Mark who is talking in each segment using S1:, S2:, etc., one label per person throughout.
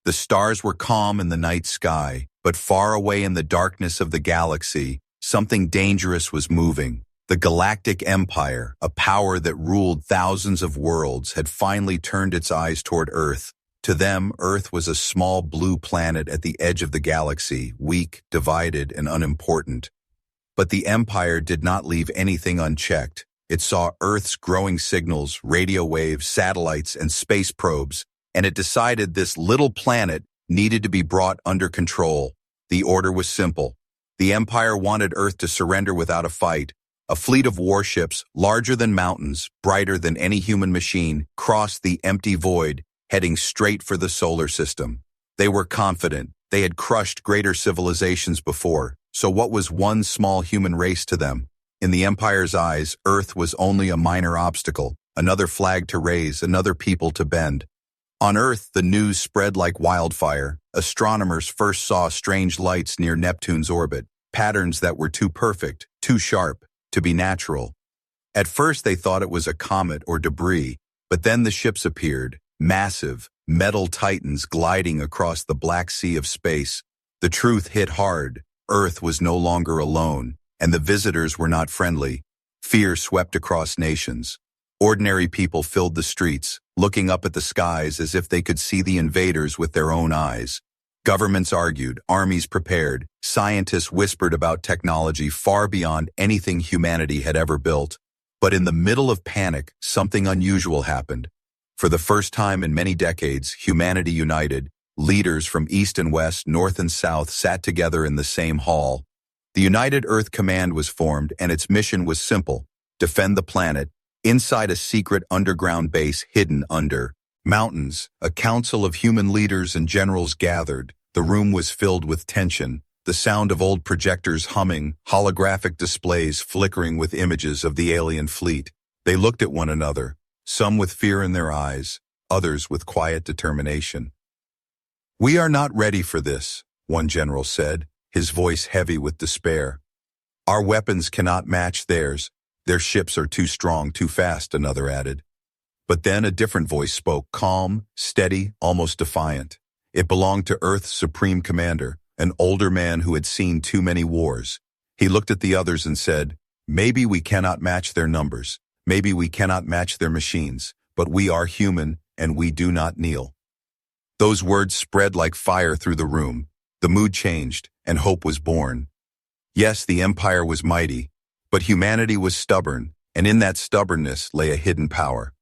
S1: The stars were calm in the night sky, but far away in the darkness of the galaxy, something dangerous was moving. The Galactic Empire, a power that ruled thousands of worlds, had finally turned its eyes toward Earth. To them, Earth was a small blue planet at the edge of the galaxy, weak, divided, and unimportant. But the Empire did not leave anything unchecked. It saw Earth's growing signals, radio waves, satellites, and space probes, and it decided this little planet needed to be brought under control. The order was simple. The Empire wanted Earth to surrender without a fight. A fleet of warships, larger than mountains, brighter than any human machine, crossed the empty void, heading straight for the solar system. They were confident. They had crushed greater civilizations before, so what was one small human race to them? In the Empire's eyes, Earth was only a minor obstacle, another flag to raise, another people to bend. On Earth, the news spread like wildfire. Astronomers first saw strange lights near Neptune's orbit, patterns that were too perfect, too sharp, to be natural. At first they thought it was a comet or debris, but then the ships appeared, massive, metal titans gliding across the black sea of space. The truth hit hard. Earth was no longer alone, and the visitors were not friendly. Fear swept across nations. Ordinary people filled the streets, looking up at the skies as if they could see the invaders with their own eyes. Governments argued, armies prepared, scientists whispered about technology far beyond anything humanity had ever built. But in the middle of panic, something unusual happened. For the first time in many decades, humanity united. Leaders from East and West, North and South sat together in the same hall. The United Earth Command was formed, and its mission was simple: defend the planet. Inside a secret underground base hidden under mountains, a council of human leaders and generals gathered. The room was filled with tension, the sound of old projectors humming, holographic displays flickering with images of the alien fleet. They looked at one another, some with fear in their eyes, others with quiet determination. "We are not ready for this," one general said, his voice heavy with despair. "Our weapons cannot match theirs. Their ships are too strong, too fast," another added. But then a different voice spoke, calm, steady, almost defiant. It belonged to Earth's supreme commander, an older man who had seen too many wars. He looked at the others and said, "Maybe we cannot match their numbers. Maybe we cannot match their machines, but we are human and we do not kneel." Those words spread like fire through the room. The mood changed and hope was born. Yes, the Empire was mighty, but humanity was stubborn, and in that stubbornness lay a hidden power.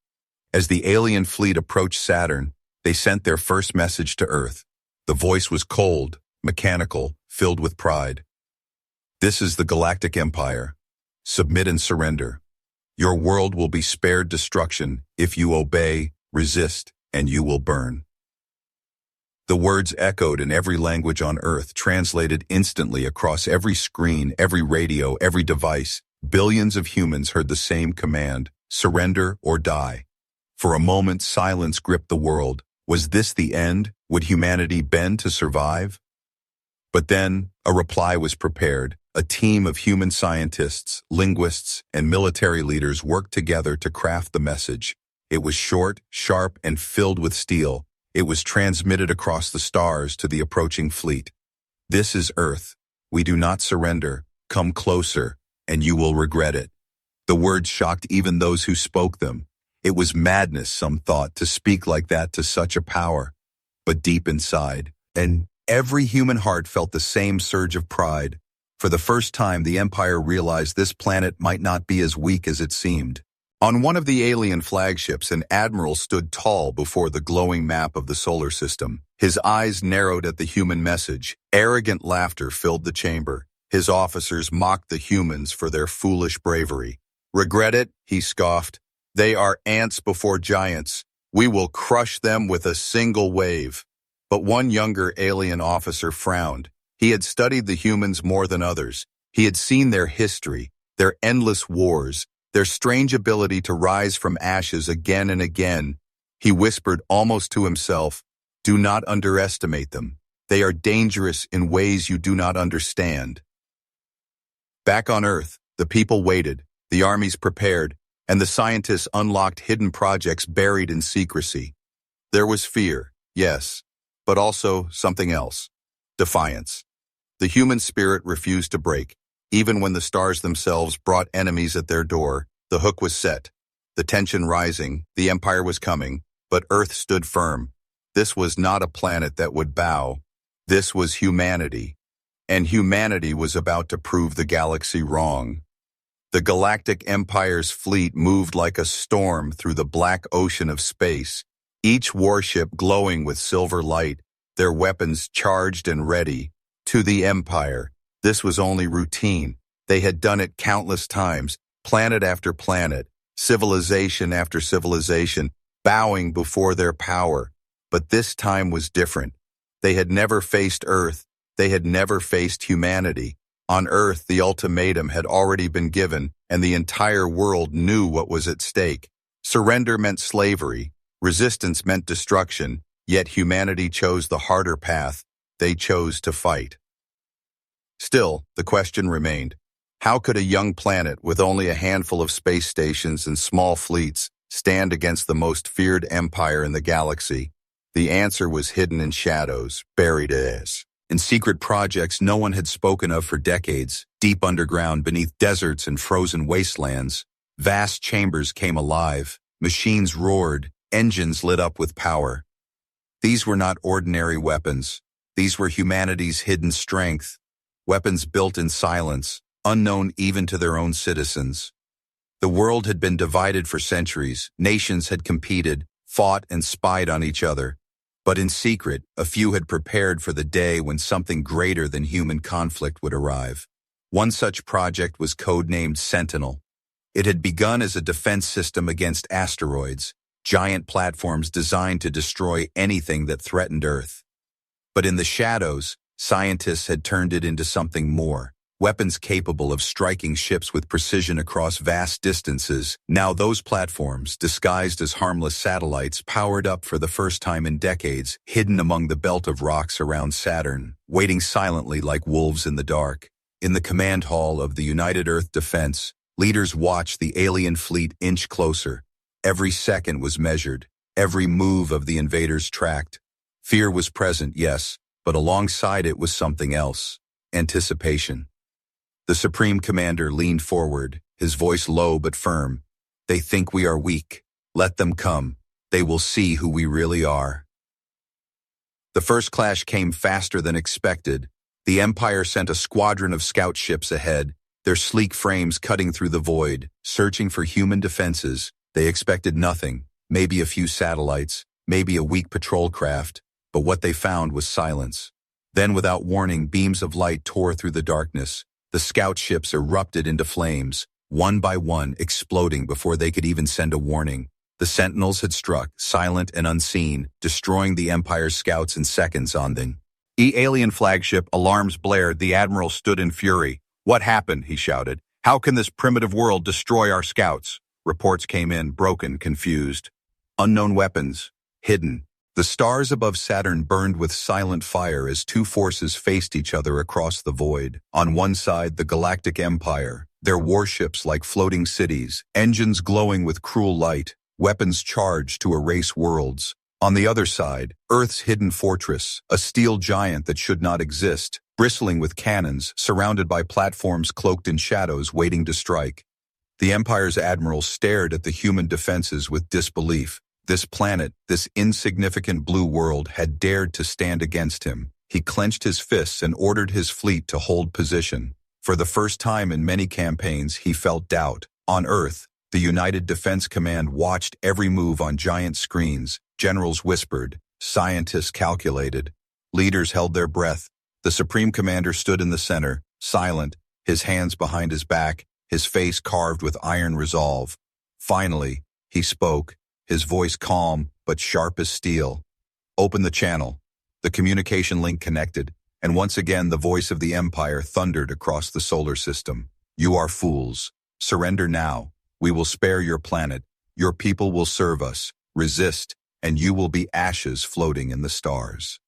S1: As the alien fleet approached Saturn, they sent their first message to Earth. The voice was cold, mechanical, filled with pride. "This is the Galactic Empire. Submit and surrender. Your world will be spared destruction if you obey, resist, and you will burn." The words echoed in every language on Earth, translated instantly across every screen, every radio, every device. Billions of humans heard the same command: surrender or die. For a moment, silence gripped the world. Was this the end? Would humanity bend to survive? But then, a reply was prepared. A team of human scientists, linguists, and military leaders worked together to craft the message. It was short, sharp, and filled with steel. It was transmitted across the stars to the approaching fleet. "This is Earth. We do not surrender. Come closer, and you will regret it." The words shocked even those who spoke them. It was madness, some thought, to speak like that to such a power. But deep inside, and every human heart felt the same surge of pride. For the first time, the Empire realized this planet might not be as weak as it seemed. On one of the alien flagships, an admiral stood tall before the glowing map of the solar system. His eyes narrowed at the human message. Arrogant laughter filled the chamber. His officers mocked the humans for their foolish bravery. "Regret it?" he scoffed. "They are ants before giants. We will crush them with a single wave." But one younger alien officer frowned. He had studied the humans more than others. He had seen their history, their endless wars, their strange ability to rise from ashes again and again. He whispered almost to himself, "Do not underestimate them. They are dangerous in ways you do not understand." Back on Earth, the people waited, the armies prepared, and the scientists unlocked hidden projects buried in secrecy. There was fear, yes, but also something else. Defiance. The human spirit refused to break. Even when the stars themselves brought enemies at their door, the hook was set. The tension rising, the Empire was coming, but Earth stood firm. This was not a planet that would bow. This was humanity. And humanity was about to prove the galaxy wrong. The Galactic Empire's fleet moved like a storm through the black ocean of space, each warship glowing with silver light, their weapons charged and ready. To the Empire, this was only routine. They had done it countless times, planet after planet, civilization after civilization, bowing before their power. But this time was different. They had never faced Earth. They had never faced humanity. On Earth, the ultimatum had already been given, and the entire world knew what was at stake. Surrender meant slavery. Resistance meant destruction. Yet humanity chose the harder path. They chose to fight. Still, the question remained. How could a young planet with only a handful of space stations and small fleets stand against the most feared empire in the galaxy? The answer was hidden in shadows, buried in secret projects no one had spoken of for decades, deep underground beneath deserts and frozen wastelands. Vast chambers came alive, machines roared, engines lit up with power. These were not ordinary weapons. These were humanity's hidden strength, weapons built in silence, unknown even to their own citizens. The world had been divided for centuries, nations had competed, fought and spied on each other. But in secret, a few had prepared for the day when something greater than human conflict would arrive. One such project was codenamed Sentinel. It had begun as a defense system against asteroids, giant platforms designed to destroy anything that threatened Earth. But in the shadows, scientists had turned it into something more. Weapons capable of striking ships with precision across vast distances. Now those platforms, disguised as harmless satellites, powered up for the first time in decades, hidden among the belt of rocks around Saturn, waiting silently like wolves in the dark. In the command hall of the United Earth Defense, leaders watched the alien fleet inch closer. Every second was measured, every move of the invaders tracked. Fear was present, yes, but alongside it was something else: anticipation. The Supreme Commander leaned forward, his voice low but firm. They think we are weak. Let them come. They will see who we really are. The first clash came faster than expected. The Empire sent a squadron of scout ships ahead, their sleek frames cutting through the void, searching for human defenses. They expected nothing, maybe a few satellites, maybe a weak patrol craft, but what they found was silence. Then, without warning, beams of light tore through the darkness. The scout ships erupted into flames, one by one exploding before they could even send a warning. The Sentinels had struck, silent and unseen, destroying the Empire's scouts in seconds on them. Alien flagship, alarms blared. The Admiral stood in fury. "What happened?" he shouted. "How can this primitive world destroy our scouts?" Reports came in, broken, confused. Unknown weapons, hidden. The stars above Saturn burned with silent fire as two forces faced each other across the void. On one side, the Galactic Empire, their warships like floating cities, engines glowing with cruel light, weapons charged to erase worlds. On the other side, Earth's hidden fortress, a steel giant that should not exist, bristling with cannons, surrounded by platforms cloaked in shadows waiting to strike. The Empire's admiral stared at the human defenses with disbelief. This planet, this insignificant blue world, had dared to stand against him. He clenched his fists and ordered his fleet to hold position. For the first time in many campaigns, he felt doubt. On Earth, the United Defense Command watched every move on giant screens. Generals whispered. Scientists calculated. Leaders held their breath. The Supreme Commander stood in the center, silent, his hands behind his back, his face carved with iron resolve. Finally, he spoke, his voice calm but sharp as steel. "Open the channel." The communication link connected, and once again the voice of the Empire thundered across the solar system. "You are fools. Surrender now. We will spare your planet. Your people will serve us. Resist, and you will be ashes floating in the stars."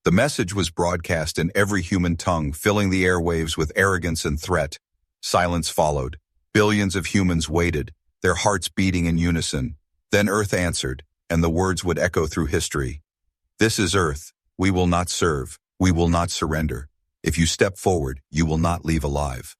S1: The message was broadcast in every human tongue, filling the airwaves with arrogance and threat. Silence followed. Billions of humans waited, their hearts beating in unison. Then Earth answered, and the words would echo through history. This is Earth. We will not serve. We will not surrender. If you step forward, you will not leave alive.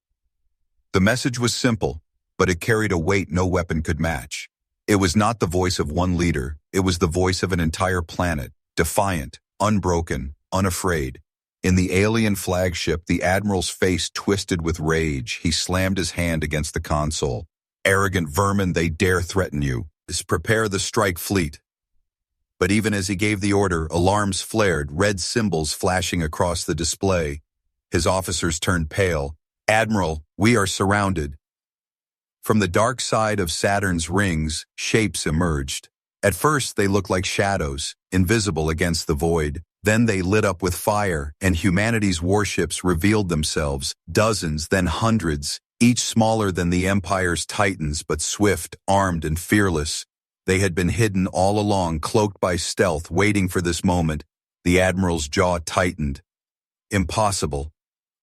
S1: The message was simple, but it carried a weight no weapon could match. It was not the voice of one leader. It was the voice of an entire planet, defiant, unbroken, unafraid. In the alien flagship, the admiral's face twisted with rage. He slammed his hand against the console. Arrogant vermin, they dare threaten you. Prepare the strike fleet. But even as he gave the order, alarms flared, red symbols flashing across the display. His officers turned pale. Admiral, we are surrounded. From the dark side of Saturn's rings, shapes emerged. At first, they looked like shadows, invisible against the void. Then they lit up with fire, and humanity's warships revealed themselves, dozens, then hundreds, each smaller than the Empire's titans, but swift, armed, and fearless. They had been hidden all along, cloaked by stealth, waiting for this moment. The Admiral's jaw tightened. Impossible.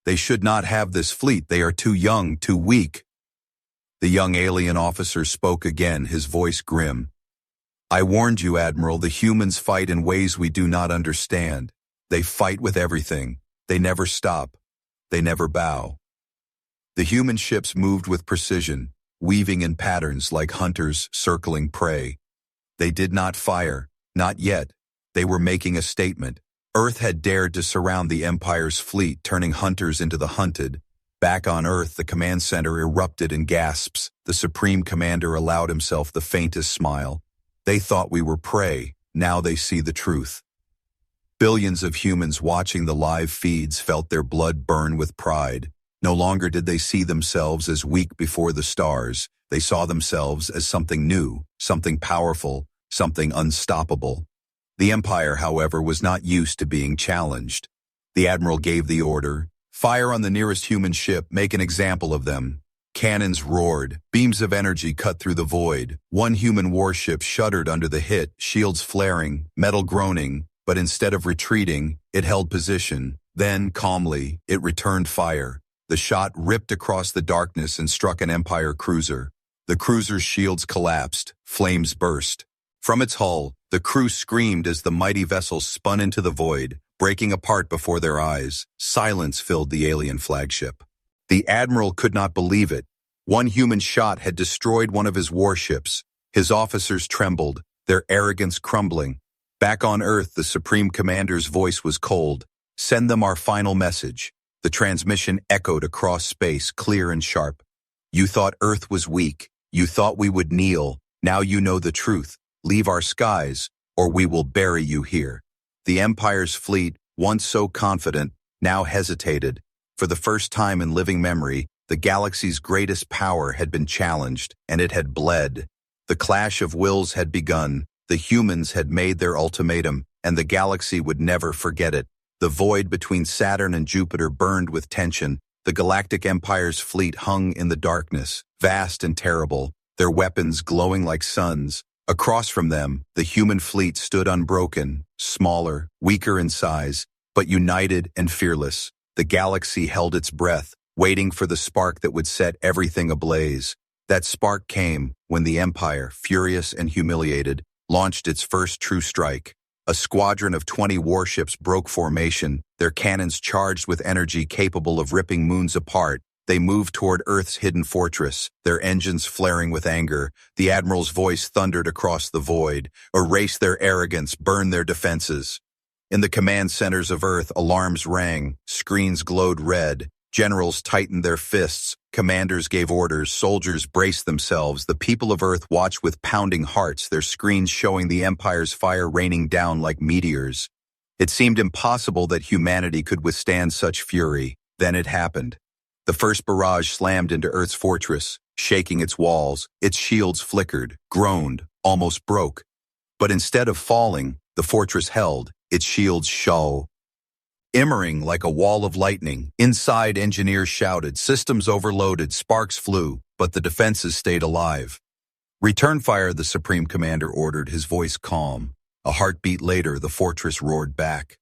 S1: They should not have this fleet. They are too young, too weak. The young alien officer spoke again, his voice grim. I warned you, Admiral, the humans fight in ways we do not understand. They fight with everything. They never stop. They never bow. The human ships moved with precision, weaving in patterns like hunters circling prey. They did not fire, not yet. They were making a statement. Earth had dared to surround the Empire's fleet, turning hunters into the hunted. Back on Earth, the command center erupted in gasps. The Supreme Commander allowed himself the faintest smile. They thought we were prey. Now they see the truth. Billions of humans watching the live feeds felt their blood burn with pride. No longer did they see themselves as weak before the stars. They saw themselves as something new, something powerful, something unstoppable. The Empire, however, was not used to being challenged. The Admiral gave the order, fire on the nearest human ship, make an example of them. Cannons roared, beams of energy cut through the void. One human warship shuddered under the hit, shields flaring, metal groaning, but instead of retreating, it held position. Then, calmly, it returned fire. The shot ripped across the darkness and struck an Empire cruiser. The cruiser's shields collapsed, flames burst. From its hull, the crew screamed as the mighty vessel spun into the void, breaking apart before their eyes. Silence filled the alien flagship. The Admiral could not believe it. One human shot had destroyed one of his warships. His officers trembled, their arrogance crumbling. Back on Earth, the Supreme Commander's voice was cold. Send them our final message. The transmission echoed across space, clear and sharp. You thought Earth was weak. You thought we would kneel. Now you know the truth. Leave our skies, or we will bury you here. The Empire's fleet, once so confident, now hesitated. For the first time in living memory, the galaxy's greatest power had been challenged, and it had bled. The clash of wills had begun. The humans had made their ultimatum, and the galaxy would never forget it. The void between Saturn and Jupiter burned with tension. The Galactic Empire's fleet hung in the darkness, vast and terrible, their weapons glowing like suns. Across from them, the human fleet stood unbroken, smaller, weaker in size, but united and fearless. The galaxy held its breath, waiting for the spark that would set everything ablaze. That spark came when the Empire, furious and humiliated, launched its first true strike. A squadron of 20 warships broke formation, their cannons charged with energy capable of ripping moons apart. They moved toward Earth's hidden fortress, their engines flaring with anger. The Admiral's voice thundered across the void. Erase their arrogance, burn their defenses. In the command centers of Earth, alarms rang, screens glowed red. Generals tightened their fists, commanders gave orders, soldiers braced themselves. The people of Earth watched with pounding hearts, their screens showing the Empire's fire raining down like meteors. It seemed impossible that humanity could withstand such fury. Then it happened. The first barrage slammed into Earth's fortress, shaking its walls. Its shields flickered, groaned, almost broke. But instead of falling, the fortress held, its shields shone. Immering like a wall of lightning, inside engineers shouted, systems overloaded, sparks flew, but the defenses stayed alive. Return fire, the Supreme Commander ordered, his voice calm. A heartbeat later, the fortress roared back.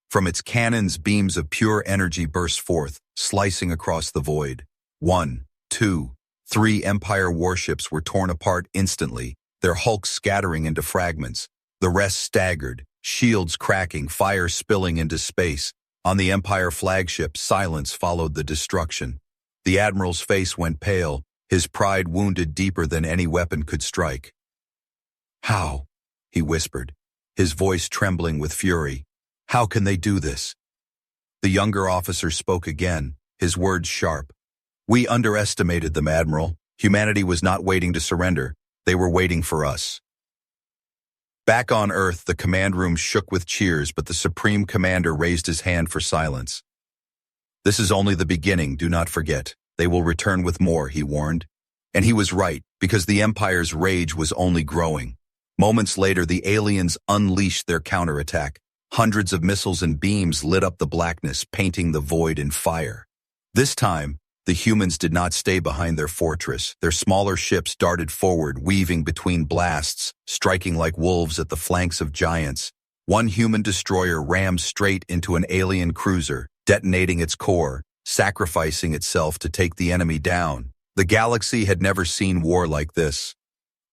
S1: From its cannons, beams of pure energy burst forth, slicing across the void. 1, 2, 3 Empire warships were torn apart instantly, their hulks scattering into fragments. The rest staggered, shields cracking, fire spilling into space. On the Empire flagship, silence followed the destruction. The admiral's face went pale, his pride wounded deeper than any weapon could strike. "How?" he whispered, his voice trembling with fury. "How can they do this?" The younger officer spoke again, his words sharp. "We underestimated them, Admiral. Humanity was not waiting to surrender. They were waiting for us." Back on Earth, the command room shook with cheers, but the Supreme Commander raised his hand for silence. "This is only the beginning, do not forget. They will return with more," he warned. And he was right, because the Empire's rage was only growing. Moments later, the aliens unleashed their counterattack. Hundreds of missiles and beams lit up the blackness, painting the void in fire. This time, the humans did not stay behind their fortress. Their smaller ships darted forward, weaving between blasts, striking like wolves at the flanks of giants. One human destroyer rammed straight into an alien cruiser, detonating its core, sacrificing itself to take the enemy down. The galaxy had never seen war like this.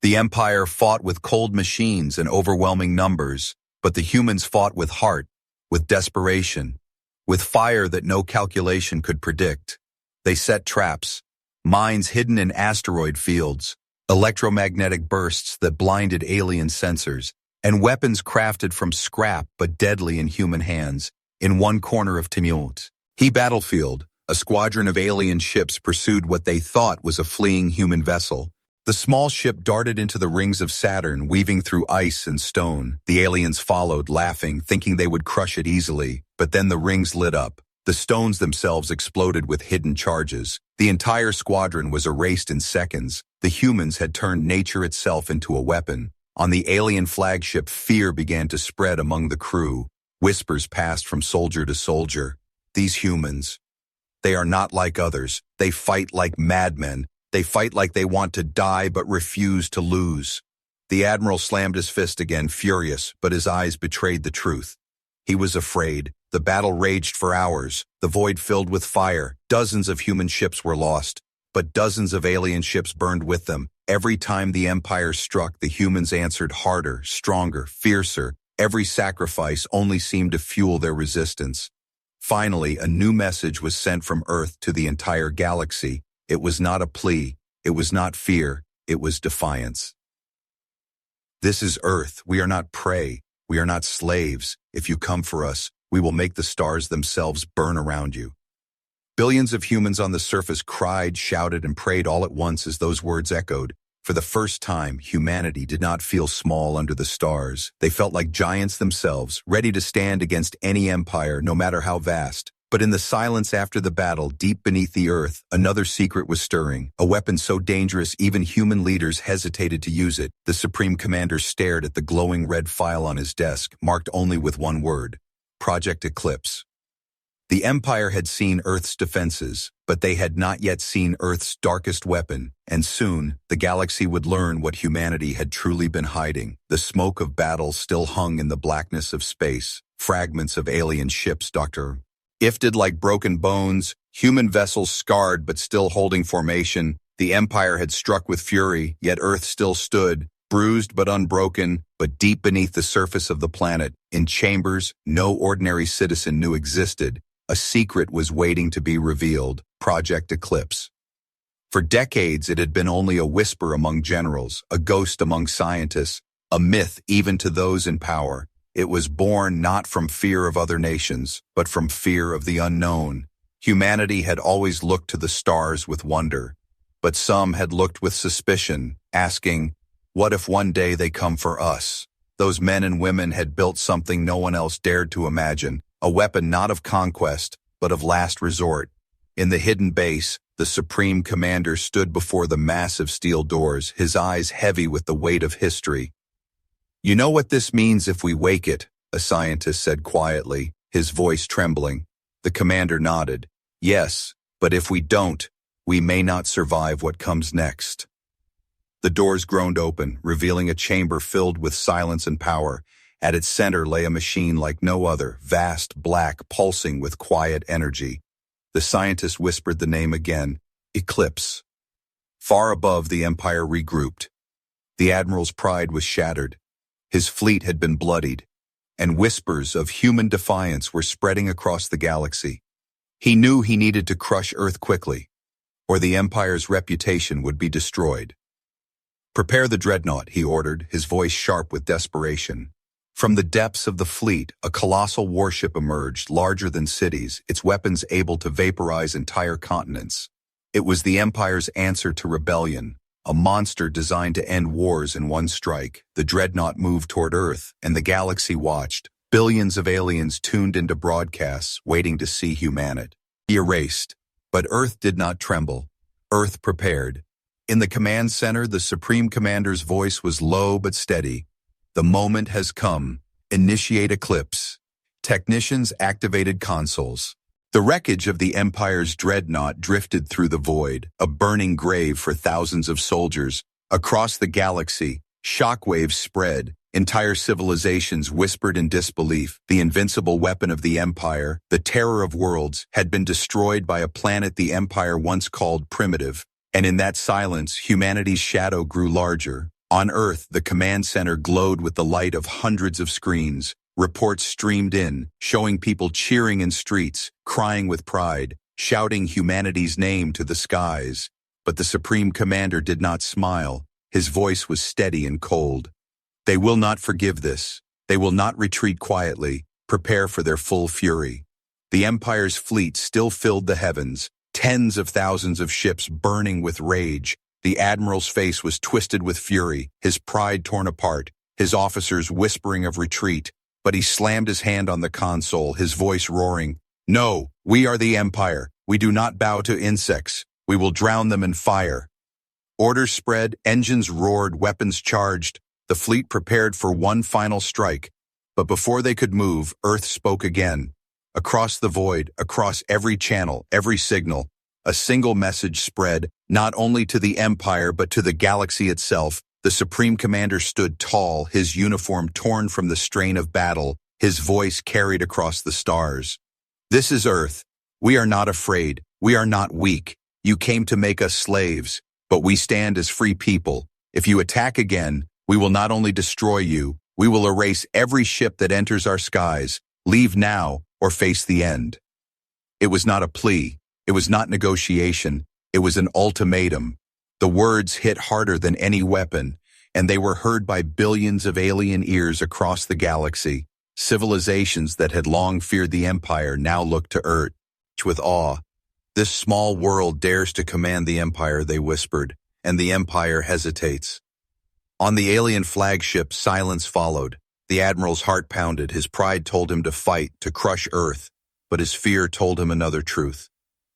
S1: The Empire fought with cold machines and overwhelming numbers, but the humans fought with heart, with desperation, with fire that no calculation could predict. They set traps, mines hidden in asteroid fields, electromagnetic bursts that blinded alien sensors, and weapons crafted from scrap but deadly in human hands. In one corner of Tumult, battlefield, a squadron of alien ships pursued what they thought was a fleeing human vessel. The small ship darted into the rings of Saturn, weaving through ice and stone. The aliens followed, laughing, thinking they would crush it easily, but then the rings lit up. The stones themselves exploded with hidden charges. The entire squadron was erased in seconds. The humans had turned nature itself into a weapon. On the alien flagship, fear began to spread among the crew. Whispers passed from soldier to soldier. "These humans, they are not like others. They fight like madmen. They fight like they want to die but refuse to lose." The Admiral slammed his fist again, furious, but his eyes betrayed the truth. He was afraid. The battle raged for hours, the void filled with fire. Dozens of human ships were lost, but dozens of alien ships burned with them. Every time the Empire struck, the humans answered harder, stronger, fiercer. Every sacrifice only seemed to fuel their resistance. Finally, a new message was sent from Earth to the entire galaxy. It was not a plea, it was not fear, it was defiance. "This is Earth. We are not prey. We are not slaves. If you come for us, we will make the stars themselves burn around you." Billions of humans on the surface cried, shouted, and prayed all at once as those words echoed. For the first time, humanity did not feel small under the stars. They felt like giants themselves, ready to stand against any empire, no matter how vast. But in the silence after the battle, deep beneath the earth, another secret was stirring. A weapon so dangerous even human leaders hesitated to use it. The Supreme Commander stared at the glowing red file on his desk, marked only with one word: Project Eclipse. The Empire had seen Earth's defenses, but they had not yet seen Earth's darkest weapon, and soon the galaxy would learn what humanity had truly been hiding. The smoke of battle still hung in the blackness of space. Fragments of alien ships, Ifted like broken bones, human vessels scarred but still holding formation. The Empire had struck with fury, yet Earth still stood, bruised but unbroken. But deep beneath the surface of the planet, in chambers no ordinary citizen knew existed, a secret was waiting to be revealed: Project Eclipse. For decades it had been only a whisper among generals, a ghost among scientists, a myth even to those in power. It was born not from fear of other nations, but from fear of the unknown. Humanity had always looked to the stars with wonder, but some had looked with suspicion, asking, what if one day they come for us? Those men and women had built something no one else dared to imagine, a weapon not of conquest, but of last resort. In the hidden base, the Supreme Commander stood before the massive steel doors, his eyes heavy with the weight of history. "You know what this means if we wake it," a scientist said quietly, his voice trembling. The commander nodded. "Yes, but if we don't, we may not survive what comes next." The doors groaned open, revealing a chamber filled with silence and power. At its center lay a machine like no other, vast, black, pulsing with quiet energy. The scientist whispered the name again: Eclipse. Far above, the Empire regrouped. The Admiral's pride was shattered. His fleet had been bloodied. and whispers of human defiance were spreading across the galaxy. He knew he needed to crush Earth quickly, or the Empire's reputation would be destroyed. "Prepare the dreadnought," he ordered, his voice sharp with desperation. From the depths of the fleet, a colossal warship emerged, larger than cities, its weapons able to vaporize entire continents. It was the Empire's answer to rebellion, a monster designed to end wars in one strike. The dreadnought moved toward Earth, and the galaxy watched, billions of aliens tuned into broadcasts, waiting to see humanity erased. But Earth did not tremble. Earth prepared. In the command center, the Supreme Commander's voice was low but steady. "The moment has come. Initiate eclipse." Technicians activated consoles. The wreckage of the Empire's dreadnought drifted through the void, a burning grave for thousands of soldiers. Across the galaxy, shockwaves spread. Entire civilizations whispered in disbelief. The invincible weapon of the Empire, the terror of worlds, had been destroyed by a planet the Empire once called primitive. And in that silence, humanity's shadow grew larger. On Earth, the command center glowed with the light of hundreds of screens. Reports streamed in, showing people cheering in streets, crying with pride, shouting humanity's name to the skies. But the Supreme Commander did not smile. His voice was steady and cold. "They will not forgive this. They will not retreat quietly. Prepare for their full fury." The Empire's fleet still filled the heavens, tens of thousands of ships burning with rage. The Admiral's face was twisted with fury, his pride torn apart, his officers whispering of retreat. But he slammed his hand on the console, his voice roaring, "No, we are the Empire. We do not bow to insects. We will drown them in fire." Orders spread, engines roared, weapons charged. The fleet prepared for one final strike. But before they could move, Earth spoke again. Across the void, across every channel, every signal, a single message spread, not only to the Empire but to the galaxy itself. The Supreme Commander stood tall, his uniform torn from the strain of battle, his voice carried across the stars. "This is Earth. We are not afraid. We are not weak. You came to make us slaves, but we stand as free people. If you attack again, we will not only destroy you, we will erase every ship that enters our skies. Leave now or face the end." It was not a plea. It was not negotiation. It was an ultimatum. The words hit harder than any weapon, and they were heard by billions of alien ears across the galaxy. Civilizations that had long feared the Empire now looked to Earth with awe. "This small world dares to command the Empire," they whispered, "and the Empire hesitates." On the alien flagship, silence followed. The Admiral's heart pounded. His pride told him to fight, to crush Earth, but his fear told him another truth.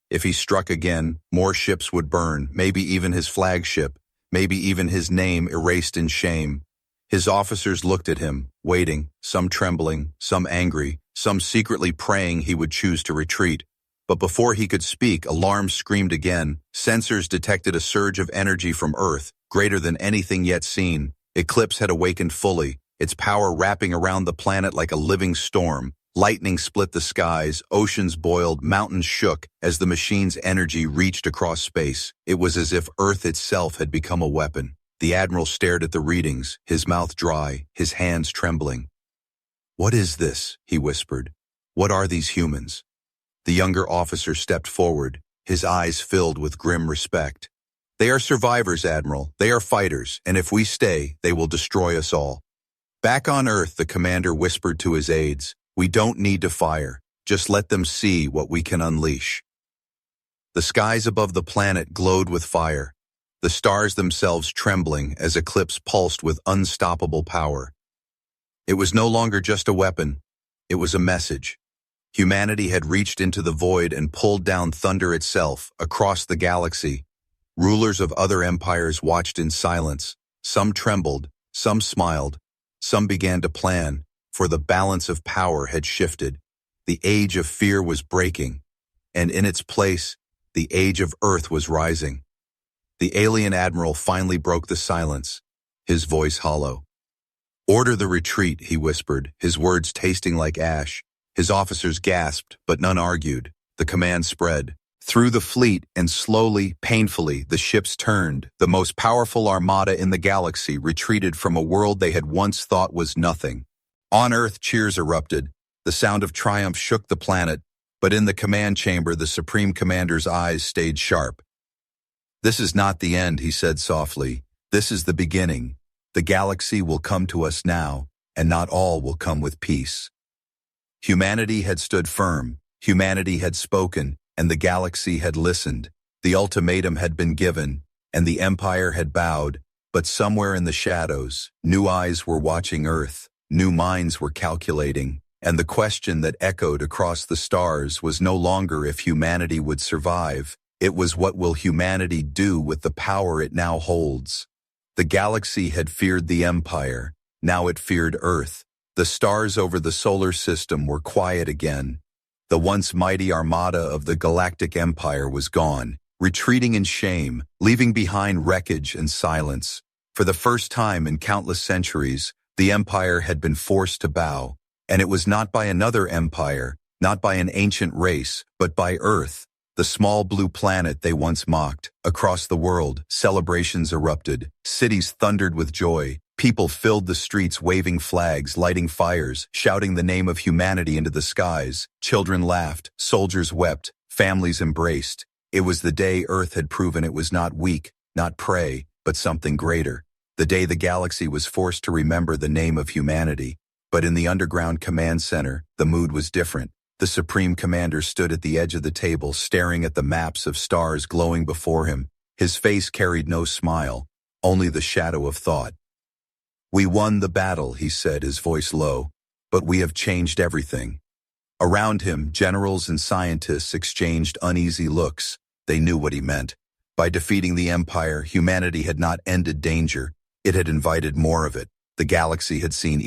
S1: If he struck again, more ships would burn, maybe even his flagship, maybe even his name erased in shame. His officers looked at him, waiting, some trembling, some angry, some secretly praying he would choose to retreat. But before he could speak, alarms screamed again. Sensors detected a surge of energy from Earth, greater than anything yet seen. Eclipse had awakened fully, its power wrapping around the planet like a living storm. Lightning split the skies, oceans boiled, mountains shook as the machine's energy reached across space. It was as if Earth itself had become a weapon. The Admiral stared at the readings, his mouth dry, his hands trembling. "What is this?" he whispered. "What are these humans?" The younger officer stepped forward, his eyes filled with grim respect. "They are survivors, Admiral. They are fighters, and if we stay, they will destroy us all." Back on Earth, the commander whispered to his aides, "We don't need to fire. Just let them see what we can unleash." The skies above the planet glowed with fire, the stars themselves trembling as Eclipse pulsed with unstoppable power. It was no longer just a weapon. It was a message. Humanity had reached into the void and pulled down thunder itself across the galaxy. Rulers of other empires watched in silence. Some trembled, some smiled, some began to plan, for the balance of power had shifted. The age of fear was breaking, and in its place, the age of Earth was rising. The alien admiral finally broke the silence, his voice hollow. "Order the retreat," he whispered, his words tasting like ash. His officers gasped, but none argued. The command spread. Through the fleet, and slowly, painfully, the ships turned. The most powerful armada in the galaxy retreated from a world they had once thought was nothing. On Earth, cheers erupted. The sound of triumph shook the planet, but in the command chamber, the Supreme Commander's eyes stayed sharp. "This is not the end," he said softly. "This is the beginning. The galaxy will come to us now, and not all will come with peace." Humanity had stood firm, humanity had spoken, and the galaxy had listened. The ultimatum had been given, and the Empire had bowed, but somewhere in the shadows, new eyes were watching Earth, new minds were calculating, and the question that echoed across the stars was no longer if humanity would survive, it was what will humanity do with the power it now holds. The galaxy had feared the Empire, now it feared Earth. The stars over the solar system were quiet again. The once mighty armada of the Galactic Empire was gone, retreating in shame, leaving behind wreckage and silence. For the first time in countless centuries, the Empire had been forced to bow, and it was not by another empire, not by an ancient race, but by Earth, the small blue planet they once mocked. Across the world, celebrations erupted, cities thundered with joy, people filled the streets waving flags, lighting fires, shouting the name of humanity into the skies. Children laughed, soldiers wept, families embraced. It was the day Earth had proven it was not weak, not prey, but something greater. The day the galaxy was forced to remember the name of humanity. But in the underground command center, the mood was different. The Supreme Commander stood at the edge of the table, staring at the maps of stars glowing before him. His face carried no smile, only the shadow of thought. "We won the battle," he said, his voice low, "but we have changed everything." Around him, generals and scientists exchanged uneasy looks. They knew what he meant. By defeating the Empire, humanity had not ended danger. It had invited more of it. The galaxy had seen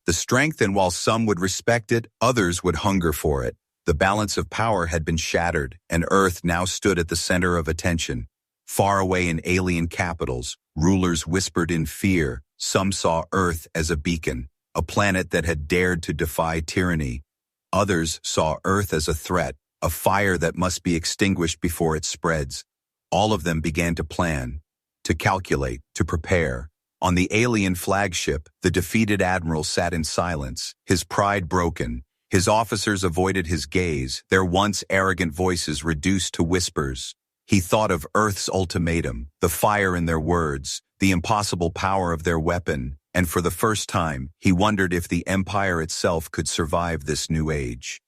S1: the strength, and while some would respect it, others would hunger for it. The balance of power had been shattered, and Earth now stood at the center of attention. Far away in alien capitals, rulers whispered in fear. Some saw Earth as a beacon, a planet that had dared to defy tyranny. Others saw Earth as a threat, a fire that must be extinguished before it spreads. All of them began to plan, to calculate, to prepare. On the alien flagship, the defeated admiral sat in silence, his pride broken. His officers avoided his gaze, their once arrogant voices reduced to whispers. He thought of Earth's ultimatum, the fire in their words, the impossible power of their weapon, and for the first time, he wondered if the Empire itself could survive this new age.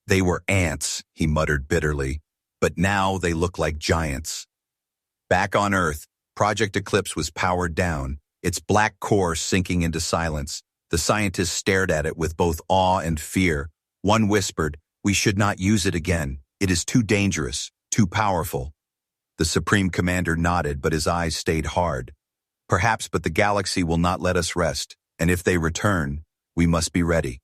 S1: "They were ants," he muttered bitterly, "but now they look like giants." Back on Earth, Project Eclipse was powered down, its black core sinking into silence. The scientists stared at it with both awe and fear. One whispered, "We should not use it again. It is too dangerous, too powerful." The Supreme Commander nodded, but his eyes stayed hard. "Perhaps, but the galaxy will not let us rest, and if they return, we must be ready."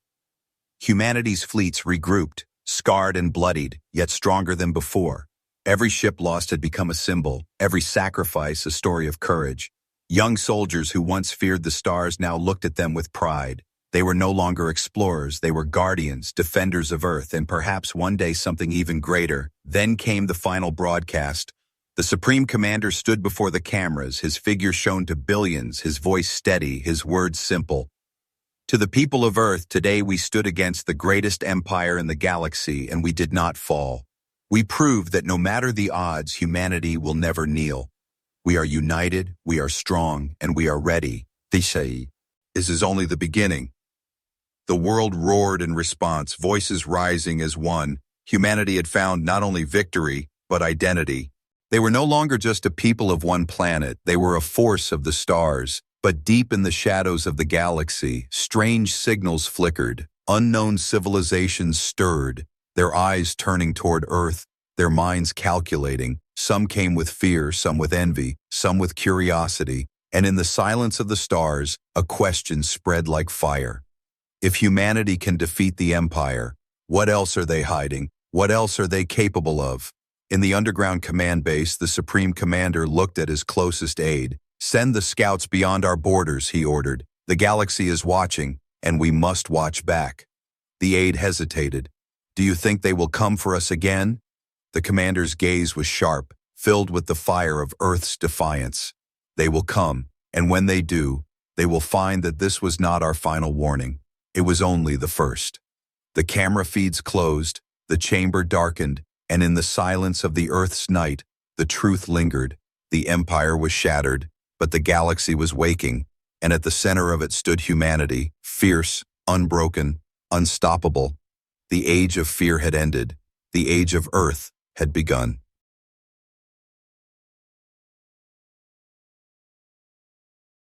S1: Humanity's fleets regrouped, scarred and bloodied, yet stronger than before. Every ship lost had become a symbol, every sacrifice a story of courage. Young soldiers who once feared the stars now looked at them with pride. They were no longer explorers, they were guardians, defenders of Earth, and perhaps one day something even greater. Then came the final broadcast. The Supreme Commander stood before the cameras, his figure shown to billions, his voice steady, his words simple. "To the people of Earth, today we stood against the greatest empire in the galaxy, and we did not fall. We proved that no matter the odds, humanity will never kneel. We are united, we are strong, and we are ready. This is only the beginning." The world roared in response, voices rising as one. Humanity had found not only victory, but identity. They were no longer just a people of one planet, they were a force of the stars. But deep in the shadows of the galaxy, strange signals flickered, unknown civilizations stirred, their eyes turning toward Earth, their minds calculating. Some came with fear, some with envy, some with curiosity, and in the silence of the stars, a question spread like fire. If humanity can defeat the Empire, what else are they hiding? What else are they capable of? In the underground command base, the Supreme Commander looked at his closest aide. "Send the scouts beyond our borders," he ordered. "The galaxy is watching, and we must watch back." The aide hesitated. "Do you think they will come for us again?" The commander's gaze was sharp, filled with the fire of Earth's defiance. "They will come, and when they do, they will find that this was not our final warning. It was only the first. The camera feeds closed, the chamber darkened, and in the silence of the Earth's night, the truth lingered. The Empire was shattered, but the galaxy was waking, and at the center of it stood humanity, fierce, unbroken, unstoppable. The age of fear had ended. The age of Earth had begun.